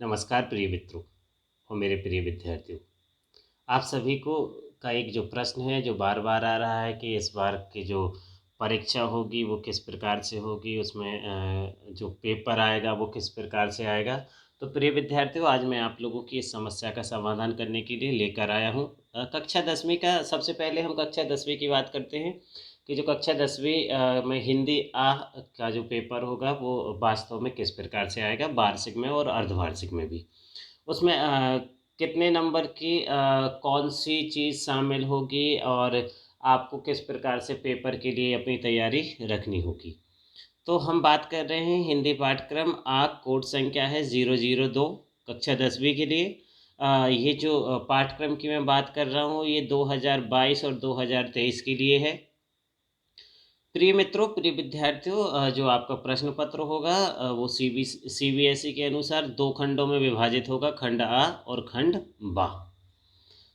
नमस्कार प्रिय मित्रों और मेरे प्रिय विद्यार्थियों। आप सभी को का एक जो प्रश्न है जो बार बार आ रहा है कि इस बार की जो परीक्षा होगी वो किस प्रकार से होगी, उसमें जो पेपर आएगा वो किस प्रकार से आएगा। तो प्रिय विद्यार्थियों, आज मैं आप लोगों की इस समस्या का समाधान करने के लिए लेकर आया हूँ कक्षा 10वीं का। सबसे पहले हम कक्षा 10वीं की बात करते हैं कि जो कक्षा 10वीं में हिंदी का जो पेपर होगा वो वास्तव में किस प्रकार से आएगा, वार्षिक में और अर्धवार्षिक में भी। उसमें कितने नंबर की कौन सी चीज़ शामिल होगी और आपको किस प्रकार से पेपर के लिए अपनी तैयारी रखनी होगी। तो हम बात कर रहे हैं हिंदी पाठ्यक्रम कोड संख्या है 002 कक्षा 10वीं के लिए। ये जो पाठ्यक्रम की मैं बात कर रहा हूँ ये 2022 और 2023 के लिए है। प्रिय मित्रों, प्रिय विद्यार्थियों, जो आपका प्रश्न पत्र होगा वो सीबीएसई के अनुसार दो खंडों में विभाजित होगा, खंड आ और खंड बा।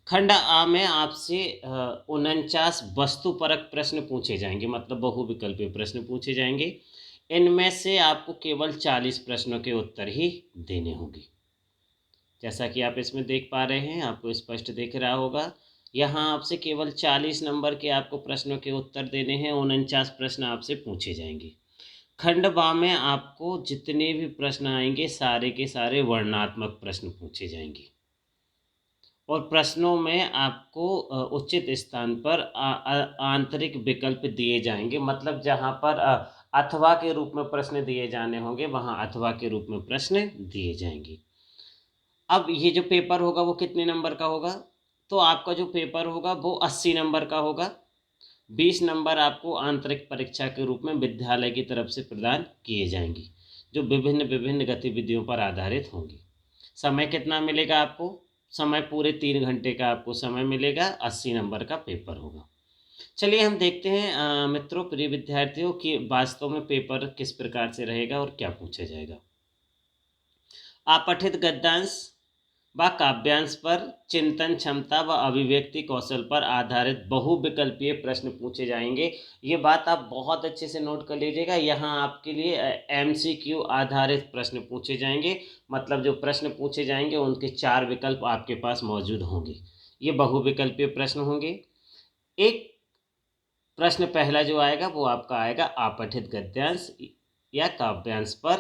खंड आ में आपसे 49 वस्तुपरक प्रश्न पूछे जाएंगे, मतलब बहुविकल्पीय प्रश्न पूछे जाएंगे। इनमें से आपको केवल 40 प्रश्नों के उत्तर ही देने होंगे। जैसा कि आप इसमें देख पा रहे हैं, आपको स्पष्ट दिख रहा होगा। यहाँ आपसे केवल 40 नंबर के आपको प्रश्नों के उत्तर देने हैं। 49 प्रश्न आपसे पूछे जाएंगे। खंड बा में आपको जितने भी प्रश्न आएंगे सारे के सारे वर्णनात्मक प्रश्न पूछे जाएंगे और प्रश्नों में आपको उचित स्थान पर आंतरिक विकल्प दिए जाएंगे, मतलब जहाँ पर अथवा के रूप में प्रश्न दिए जाने होंगे वहाँ अथवा के रूप में प्रश्न दिए जाएंगे। अब ये जो पेपर होगा वो कितने नंबर का होगा? तो आपका जो पेपर होगा वो 80 नंबर का होगा। 20 नंबर आपको आंतरिक परीक्षा के रूप में विद्यालय की तरफ से प्रदान किए जाएंगे, जो विभिन्न विभिन्न गतिविधियों पर आधारित होंगी। समय कितना मिलेगा आपको? समय पूरे 3 घंटे का आपको समय मिलेगा। 80 नंबर का पेपर होगा। चलिए हम देखते हैं मित्रों, प्रिय विद्यार्थियों, कि वास्तव में पेपर किस प्रकार से रहेगा और क्या पूछा जाएगा। अपठित गद्यांश व काव्यांश पर चिंतन क्षमता व अभिव्यक्ति कौशल पर आधारित बहुविकल्पीय प्रश्न पूछे जाएंगे। ये बात आप बहुत अच्छे से नोट कर लीजिएगा। यहाँ आपके लिए एमसीक्यू आधारित प्रश्न पूछे जाएंगे, मतलब जो प्रश्न पूछे जाएंगे उनके 4 विकल्प आपके पास मौजूद होंगे। ये बहुविकल्पीय प्रश्न होंगे। एक प्रश्न पहला जो आएगा वो आपका आएगा अपठित गद्यांश या काव्यांश पर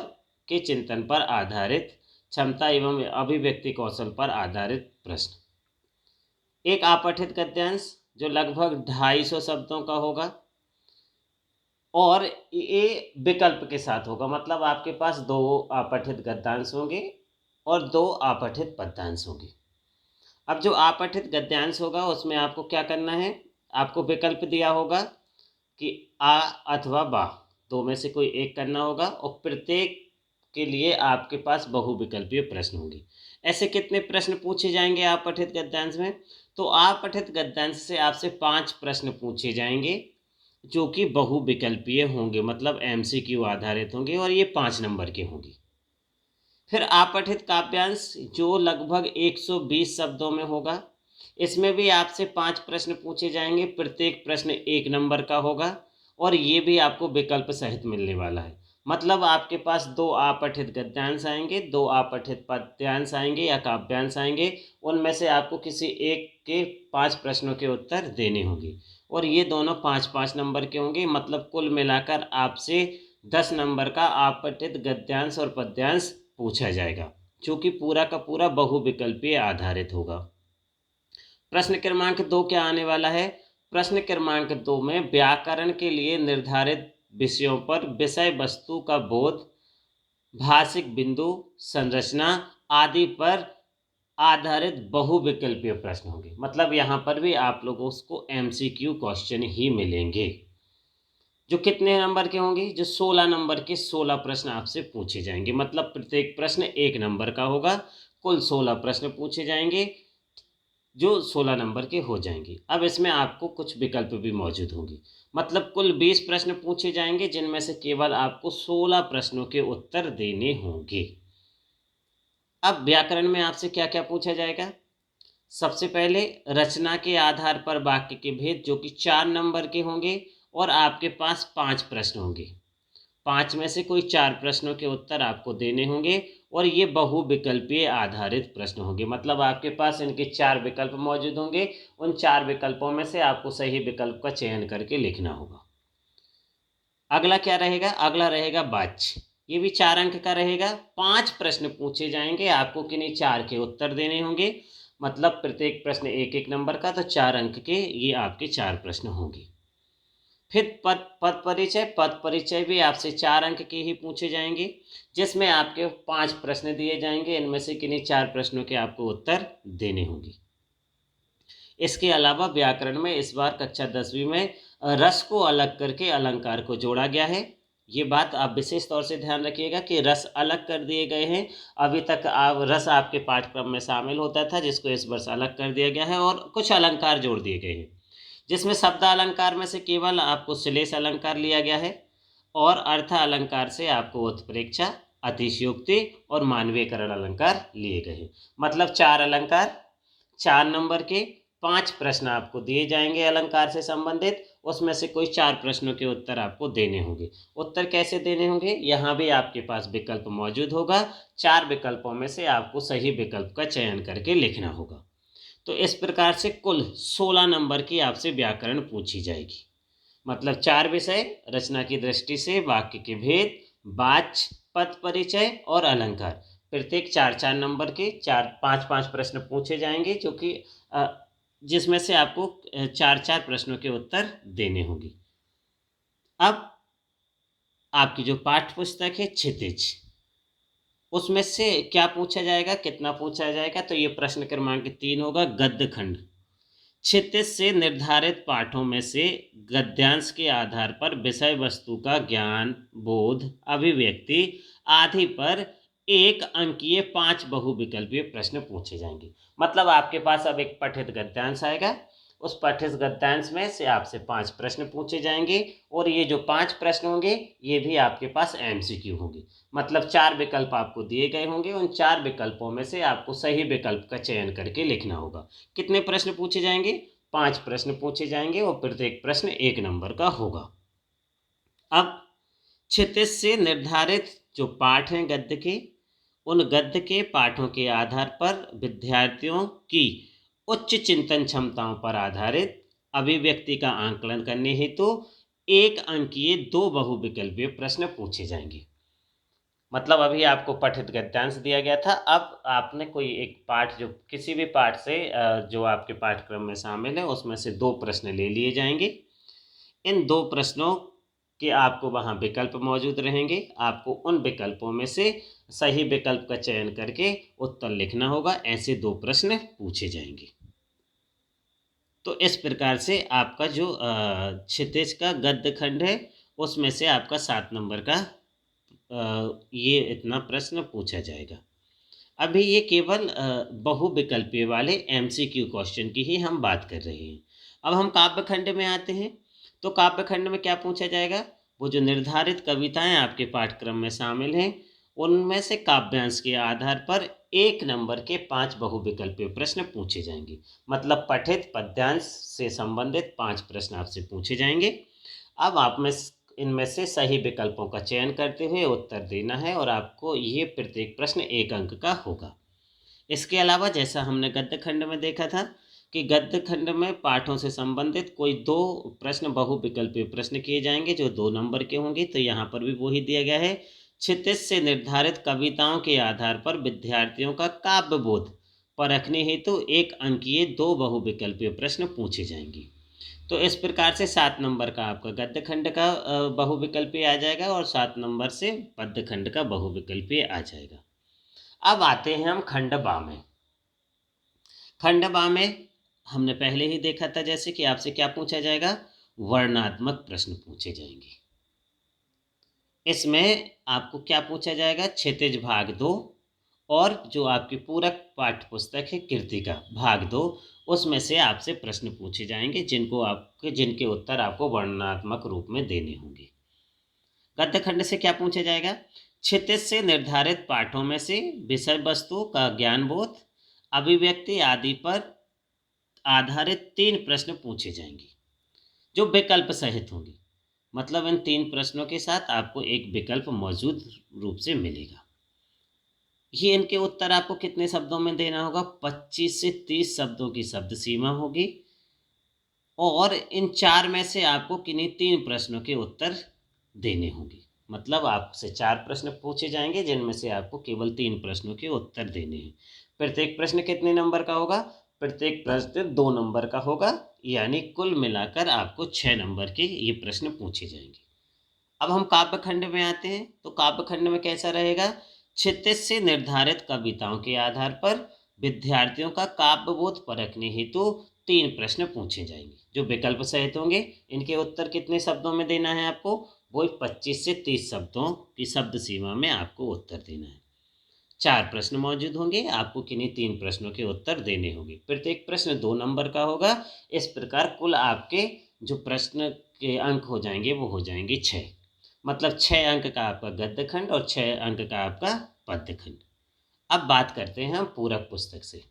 के चिंतन पर आधारित क्षमता एवं अभिव्यक्ति कौशल पर आधारित प्रश्न। एक अपठित गद्यांश जो लगभग 250 शब्दों का होगा और ये विकल्प के साथ होगा, मतलब आपके पास 2 अपठित गद्यांश होंगे और 2 अपठित पद्यांश होंगे। अब जो अपठित गद्यांश होगा उसमें आपको क्या करना है, आपको विकल्प दिया होगा कि आ अथवा बा, दो में से कोई एक करना होगा और प्रत्येक के लिए आपके पास बहुविकल्पीय प्रश्न होंगे। ऐसे कितने प्रश्न पूछे जाएंगे अपठित गद्यांश में? तो अपठित गद्यांश से आपसे 5 प्रश्न पूछे जाएंगे जो कि बहुविकल्पीय होंगे, मतलब एमसीक्यू आधारित होंगे और ये 5 नंबर के होंगे। फिर अपठित काव्यांश जो लगभग 120 शब्दों में होगा। इसमें भी आपसे 5 प्रश्न पूछे जाएंगे, प्रत्येक प्रश्न 1 नंबर का होगा और ये भी आपको विकल्प सहित मिलने वाला है। मतलब आपके पास 2 अपठित गद्यांश आएंगे, 2 अपठित पद्यांश आएंगे या काव्यांश आएंगे। उनमें से आपको किसी एक के 5 प्रश्नों के उत्तर देने होंगे और ये दोनों 5-5 नंबर के होंगे। मतलब कुल मिलाकर आपसे 10 नंबर का अपठित गद्यांश और पद्यांश पूछा जाएगा, जो कि पूरा का पूरा बहुविकल्पीय आधारित होगा। प्रश्न क्रमांक 2 क्या आने वाला है? प्रश्न क्रमांक 2 में व्याकरण के लिए निर्धारित विषयों पर विषय वस्तु का बोध, भाषिक बिंदु, संरचना आदि पर आधारित बहुविकल्पीय प्रश्न होंगे। मतलब यहाँ पर भी आप लोगों को एमसीक्यू क्वेश्चन ही मिलेंगे, जो कितने नंबर के होंगे? जो 16 नंबर के 16 प्रश्न आपसे पूछे जाएंगे। मतलब प्रत्येक प्रश्न 1 नंबर का होगा। कुल 16 प्रश्न पूछे जाएंगे जो 16 नंबर के हो जाएंगे। अब इसमें आपको कुछ विकल्प भी मौजूद होंगे, मतलब कुल 20 प्रश्न पूछे जाएंगे जिनमें से केवल आपको 16 प्रश्नों के उत्तर देने होंगे। अब व्याकरण में आपसे क्या क्या पूछा जाएगा? सबसे पहले रचना के आधार पर वाक्य के भेद, जो कि 4 नंबर के होंगे और आपके पास 5 प्रश्न होंगे। 5 में से कोई 4 प्रश्नों के उत्तर आपको देने होंगे और ये बहुविकल्पीय आधारित प्रश्न होंगे। मतलब आपके पास इनके 4 विकल्प मौजूद होंगे, उन 4 विकल्पों में से आपको सही विकल्प का चयन करके लिखना होगा। अगला क्या रहेगा? अगला रहेगा वाच्य। ये भी 4 अंक का रहेगा। 5 प्रश्न पूछे जाएंगे, आपको किन्हीं 4 के उत्तर देने होंगे। मतलब प्रत्येक प्रश्न 1-1 नंबर का, तो 4 अंक के ये आपके 4 प्रश्न होंगे। फिर पद परिचय भी आपसे 4 अंक के ही पूछे जाएंगे, जिसमें आपके 5 प्रश्न दिए जाएंगे, इनमें से किन्हीं 4 प्रश्नों के आपको उत्तर देने होंगे। इसके अलावा व्याकरण में इस बार कक्षा 10वीं में रस को अलग करके अलंकार को जोड़ा गया है। ये बात आप विशेष तौर से ध्यान रखिएगा कि रस अलग कर दिए गए हैं। अभी तक आप रस आपके पाठ्यक्रम में शामिल होता था, जिसको इस वर्ष अलग कर दिया गया है और कुछ अलंकार जोड़ दिए गए हैं, जिसमें शब्द अलंकार में से केवल आपको श्लेष अलंकार लिया गया है और अर्थ अलंकार से आपको उत्प्रेक्षा, अतिशयोक्ति और मानवीयकरण अलंकार लिए गए हैं। मतलब 4 अलंकार, 4 नंबर के 5 प्रश्न आपको दिए जाएंगे अलंकार से संबंधित, उसमें से कोई 4 प्रश्नों के उत्तर आपको देने होंगे। उत्तर कैसे देने होंगे? यहाँ भी आपके पास विकल्प मौजूद होगा। 4 विकल्पों में से आपको सही विकल्प का चयन करके लिखना होगा। तो इस प्रकार से कुल 16 नंबर की आपसे व्याकरण पूछी जाएगी। मतलब 4 विषय, रचना की दृष्टि से, वाक्य के भेद, वाच्य, पद परिचय और अलंकार। प्रत्येक 4-4 नंबर के 5-5 प्रश्न पूछे जाएंगे, जो कि जिसमें से आपको 4-4 प्रश्नों के उत्तर देने होंगे। अब आपकी जो पाठ्य पुस्तक है क्षितिज, उसमें से क्या पूछा जाएगा, कितना पूछा जाएगा? तो ये प्रश्न क्रमांक 3 होगा। गद्य खंड। क्षितिज से निर्धारित पाठों में से गद्यांश के आधार पर विषय वस्तु का ज्ञान, बोध, अभिव्यक्ति आदि पर 1 अंकीय 5 बहुविकल्पीय प्रश्न पूछे जाएंगे। मतलब आपके पास अब एक पठित गद्यांश आएगा, उस पठित गद्यांश में से आपसे 5 प्रश्न पूछे जाएंगे और ये जो 5 प्रश्न होंगे ये भी आपके पास MCQ होंगे। मतलब 4 विकल्प आपको दिए गए होंगे, उन 4 विकल्पों में से आपको सही विकल्प का चयन करके लिखना होगा। कितने प्रश्न पूछे जाएंगे? 5 प्रश्न पूछे जाएंगे और प्रत्येक प्रश्न 1 नंबर का होगा। अब क्षितिज से निर्धारित जो पाठ हैं गद्य के, उन गद्य के पाठों के आधार पर विद्यार्थियों की उच्च चिंतन क्षमताओं पर आधारित अभिव्यक्ति का आंकलन करने हेतु 1 अंकीय 2 बहुविकल्पीय प्रश्न पूछे जाएंगे। मतलब अभी आपको पठित गद्यांश दिया गया था, अब आपने कोई एक पाठ, जो किसी भी पाठ से जो आपके पाठ्यक्रम में शामिल है, उसमें से 2 प्रश्न ले लिए जाएंगे। इन 2 प्रश्नों के आपको वहाँ विकल्प मौजूद रहेंगे। आपको उन विकल्पों में से सही विकल्प का चयन करके उत्तर लिखना होगा। ऐसे 2 प्रश्न पूछे जाएंगे। तो इस प्रकार से आपका जो क्षितिज का गद्य खंड है, उसमें से आपका 7 नंबर का ये इतना प्रश्न पूछा जाएगा। अभी ये केवल बहुविकल्पीय वाले MCQ क्वेश्चन की ही हम बात कर रहे हैं। अब हम काव्य खंड में आते हैं। तो काव्य खंड में क्या पूछा जाएगा? वो जो निर्धारित कविताएं आपके पाठ्यक्रम में शामिल हैं, उनमें से काव्यांश के आधार पर 1 नंबर के 5 बहुविकल्पीय प्रश्न पूछे जाएंगे। मतलब पठित पद्यांश से संबंधित 5 प्रश्न आपसे पूछे जाएंगे। अब आप में इनमें से सही विकल्पों का चयन करते हुए उत्तर देना है और आपको ये प्रत्येक प्रश्न 1 अंक का होगा। इसके अलावा जैसा हमने गद्य खंड में देखा था कि गद्य खंड में पाठों से संबंधित कोई 2 प्रश्न बहुविकल्पीय प्रश्न किए जाएंगे, जो 2 नंबर के होंगे। तो यहाँ पर भी वही दिया गया है। क्षितिज से निर्धारित कविताओं के आधार पर विद्यार्थियों का काव्य बोध परखने हेतु 1 अंकीय 2 बहुविकल्पीय प्रश्न पूछे जाएंगे। तो इस प्रकार से 7 नंबर का आपका गद्य खंड का बहुविकल्पीय आ जाएगा और 7 नंबर से पद्य खंड का बहुविकल्पीय आ जाएगा। अब आते हैं हम खंड बा में। खंड बा में हमने पहले ही देखा था, जैसे कि आपसे क्या पूछा जाएगा? वर्णात्मक प्रश्न पूछे जाएंगे। इसमें आपको क्या पूछा जाएगा? क्षितिज भाग 2 और जो आपकी पूरक पाठ्य पुस्तक है कृतिका भाग 2, उसमें से आपसे प्रश्न पूछे जाएंगे, जिनके उत्तर आपको वर्णनात्मक रूप में देने होंगे। गद्य खंड से क्या पूछा जाएगा? क्षितिज से निर्धारित पाठों में से विषय वस्तु का ज्ञानबोध, अभिव्यक्ति आदि पर आधारित 3 प्रश्न पूछे जाएंगे, जो विकल्प सहित होंगे। मतलब इन 3 प्रश्नों के साथ आपको एक विकल्प मौजूद रूप से मिलेगा। ये इनके उत्तर आपको कितने शब्दों में देना होगा? 25 से 30 शब्दों की शब्द सीमा होगी और इन 4 में से आपको किन्हीं 3 प्रश्नों के उत्तर देने होंगे। मतलब आपसे 4 प्रश्न पूछे जाएंगे जिनमें से आपको केवल 3 प्रश्नों के उत्तर देने हैं। प्रत्येक प्रश्न कितने नंबर का होगा? प्रत्येक प्रश्न 2 नंबर का होगा, यानी कुल मिलाकर आपको 6 नंबर के ये प्रश्न पूछे जाएंगे। अब हम काव्यखंड में आते हैं, तो काव्यखंड में कैसा रहेगा? क्षितिज से निर्धारित कविताओं के आधार पर विद्यार्थियों का काव्यबोध परखने हेतु 3 प्रश्न पूछे जाएंगे जो विकल्प सहित होंगे। इनके उत्तर कितने शब्दों में देना है आपको? वो 25 से 30 शब्दों की शब्द सीमा में आपको उत्तर देना है। 4 प्रश्न मौजूद होंगे, आपको किन्हीं 3 प्रश्नों के उत्तर देने होंगे। प्रत्येक प्रश्न 2 नंबर का होगा। इस प्रकार कुल आपके जो प्रश्न के अंक हो जाएंगे वो हो जाएंगे 6। मतलब 6 अंक का आपका गद्य खंड और 6 अंक का आपका पद्य खंड। अब बात करते हैं हम पूरक पुस्तक से,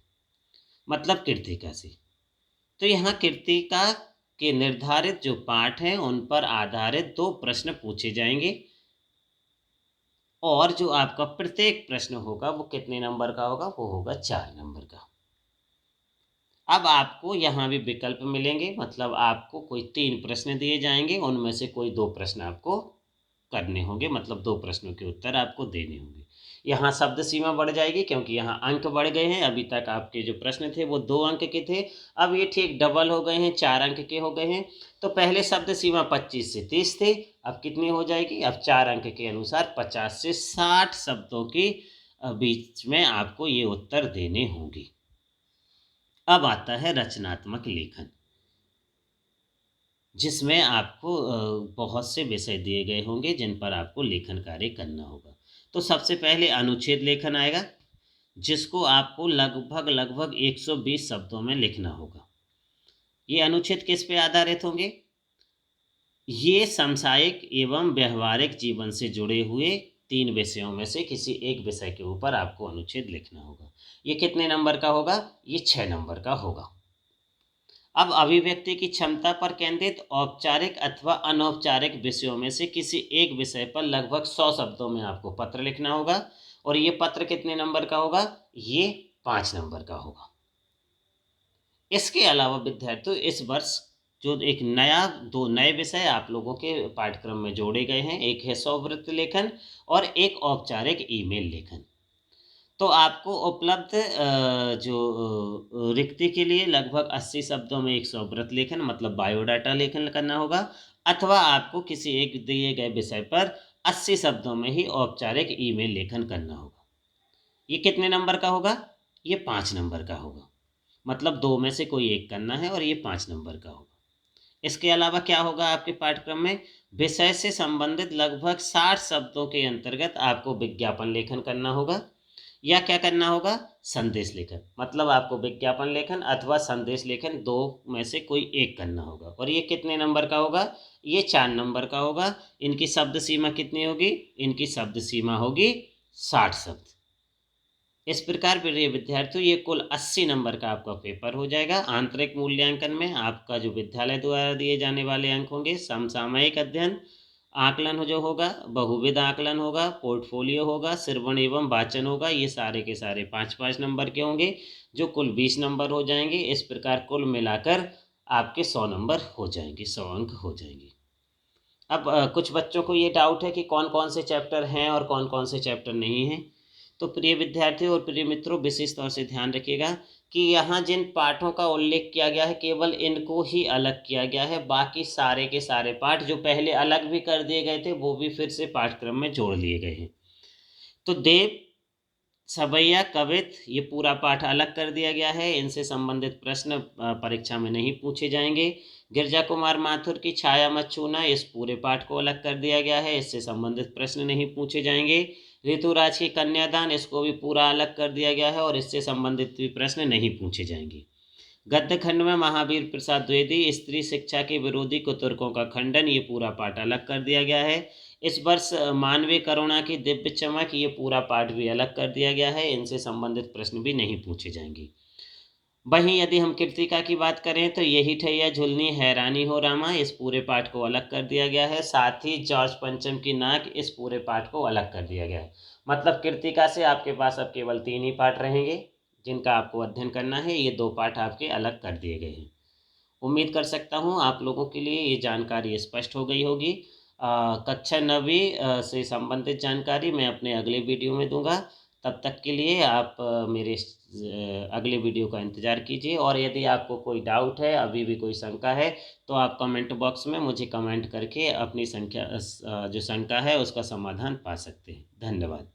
मतलब कृतिका से। तो यहाँ कृतिका के निर्धारित जो पाठ हैं उन पर आधारित 2 प्रश्न पूछे जाएंगे और जो आपका प्रत्येक प्रश्न होगा वो कितने नंबर का होगा? वो होगा 4 नंबर का। अब आपको यहाँ भी विकल्प मिलेंगे, मतलब आपको कोई 3 प्रश्न दिए जाएंगे, उनमें से कोई 2 प्रश्न आपको करने होंगे, मतलब 2 प्रश्नों के उत्तर आपको देने होंगे। यहाँ शब्द सीमा बढ़ जाएगी क्योंकि यहाँ अंक बढ़ गए हैं। अभी तक आपके जो प्रश्न थे वो 2 अंक के थे, अब ये ठीक डबल हो गए हैं, 4 अंक के हो गए हैं। तो पहले शब्द सीमा 25 से 30 थे, अब कितनी हो जाएगी? अब 4 अंक के अनुसार 50 से 60 शब्दों के बीच में आपको ये उत्तर देने होंगे। अब आता है रचनात्मक लेखन, जिसमें आपको बहुत से विषय दिए गए होंगे जिन पर आपको लेखन कार्य करना होगा। तो सबसे पहले अनुच्छेद लेखन आएगा, जिसको आपको लगभग 120 शब्दों में लिखना होगा। ये अनुच्छेद किस पे आधारित होंगे? ये समसामयिक एवं व्यवहारिक जीवन से जुड़े हुए 3 विषयों में से किसी एक विषय के ऊपर आपको अनुच्छेद लिखना होगा। ये कितने नंबर का होगा? ये 6 नंबर का होगा। अब अभिव्यक्ति की क्षमता पर केंद्रित औपचारिक अथवा अनौपचारिक विषयों में से किसी एक विषय पर लगभग 100 शब्दों में आपको पत्र लिखना होगा और ये पत्र कितने नंबर का होगा? ये 5 नंबर का होगा। इसके अलावा विद्यार्थियों इस वर्ष जो एक नया 2 नए विषय आप लोगों के पाठ्यक्रम में जोड़े गए हैं, एक है स्ववृत्त लेखन और एक औपचारिक ईमेल लेखन। तो आपको उपलब्ध रिक्ति के लिए लगभग 80 शब्दों में एक स्ववृत्त लेखन मतलब बायोडाटा लेखन करना होगा, अथवा आपको किसी एक दिए गए विषय पर 80 शब्दों में ही औपचारिक ईमेल लेखन करना होगा। ये कितने नंबर का होगा? ये 5 नंबर का होगा। मतलब 2 में से कोई एक करना है और ये 5 नंबर का होगा। इसके अलावा क्या होगा आपके पाठ्यक्रम में? विषय से संबंधित लगभग 60 शब्दों के अंतर्गत आपको विज्ञापन लेखन करना होगा या क्या करना होगा? संदेश लेखन। मतलब आपको विज्ञापन लेखन अथवा संदेश लेखन 2 में से कोई एक करना होगा और ये कितने नंबर का होगा? ये 4 नंबर का होगा। इनकी शब्द सीमा कितनी होगी? इनकी शब्द सीमा होगी 60 शब्द। इस प्रकार प्रिय विद्यार्थियों ये कुल 80 नंबर का आपका पेपर हो जाएगा। आंतरिक मूल्यांकन में आपका जो विद्यालय द्वारा दिए जाने वाले अंक होंगे, समसामयिक अध्ययन आकलन जो होगा, बहुविध आकलन होगा, पोर्टफोलियो होगा, श्रवण एवं वाचन होगा, ये सारे के सारे 5-5 नंबर के होंगे जो कुल 20 नंबर हो जाएंगे। इस प्रकार कुल मिलाकर आपके 100 नंबर हो जाएंगे, 100 अंक हो जाएंगे। अब कुछ बच्चों को ये डाउट है कि कौन कौन से चैप्टर हैं और कौन कौन से चैप्टर नहीं हैं। तो प्रिय विद्यार्थियों और प्रिय मित्रों, विशेष तौर से ध्यान रखिएगा कि यहाँ जिन पाठों का उल्लेख किया गया है केवल इनको ही अलग किया गया है। बाकी सारे के सारे पाठ जो पहले अलग भी कर दिए गए थे वो भी फिर से पाठ्यक्रम में जोड़ लिए गए हैं। तो देव, सवैया, कवित ये पूरा पाठ अलग कर दिया गया है, इनसे संबंधित प्रश्न परीक्षा में नहीं पूछे जाएंगे। गिरजा कुमार माथुर की छाया मत छूना, इस पूरे पाठ को अलग कर दिया गया है, इससे संबंधित प्रश्न नहीं पूछे जाएंगे। ऋतुराज की कन्यादान, इसको भी पूरा अलग कर दिया गया है और इससे संबंधित भी प्रश्न नहीं पूछे जाएंगे। गद्य खंड में महावीर प्रसाद द्विवेदी स्त्री शिक्षा के विरोधी कुतर्कों का खंडन, ये पूरा पाठ अलग कर दिया गया है। इस वर्ष मानवीय करुणा की दिव्य चमक, ये पूरा पाठ भी अलग कर दिया गया है, इनसे संबंधित प्रश्न भी नहीं पूछे जाएंगे। वहीं यदि हम कृतिका की बात करें तो यही ठैया झुलनी हैरानी हो रामा, इस पूरे पाठ को अलग कर दिया गया है। साथ ही जॉर्ज पंचम की नाक, इस पूरे पाठ को अलग कर दिया गया है। मतलब कृतिका से आपके पास अब केवल 3 ही पाठ रहेंगे जिनका आपको अध्ययन करना है। ये 2 पाठ आपके अलग कर दिए गए हैं। उम्मीद कर सकता हूँ आप लोगों के लिए ये जानकारी स्पष्ट हो गई होगी। कक्षा 9वीं से संबंधित जानकारी मैं अपने अगले वीडियो में दूंगा। तब तक के लिए आप मेरे अगले वीडियो का इंतज़ार कीजिए। और यदि आपको कोई डाउट है, अभी भी कोई शंका है, तो आप कमेंट बॉक्स में मुझे कमेंट करके अपनी जो शंका है उसका समाधान पा सकते हैं। धन्यवाद।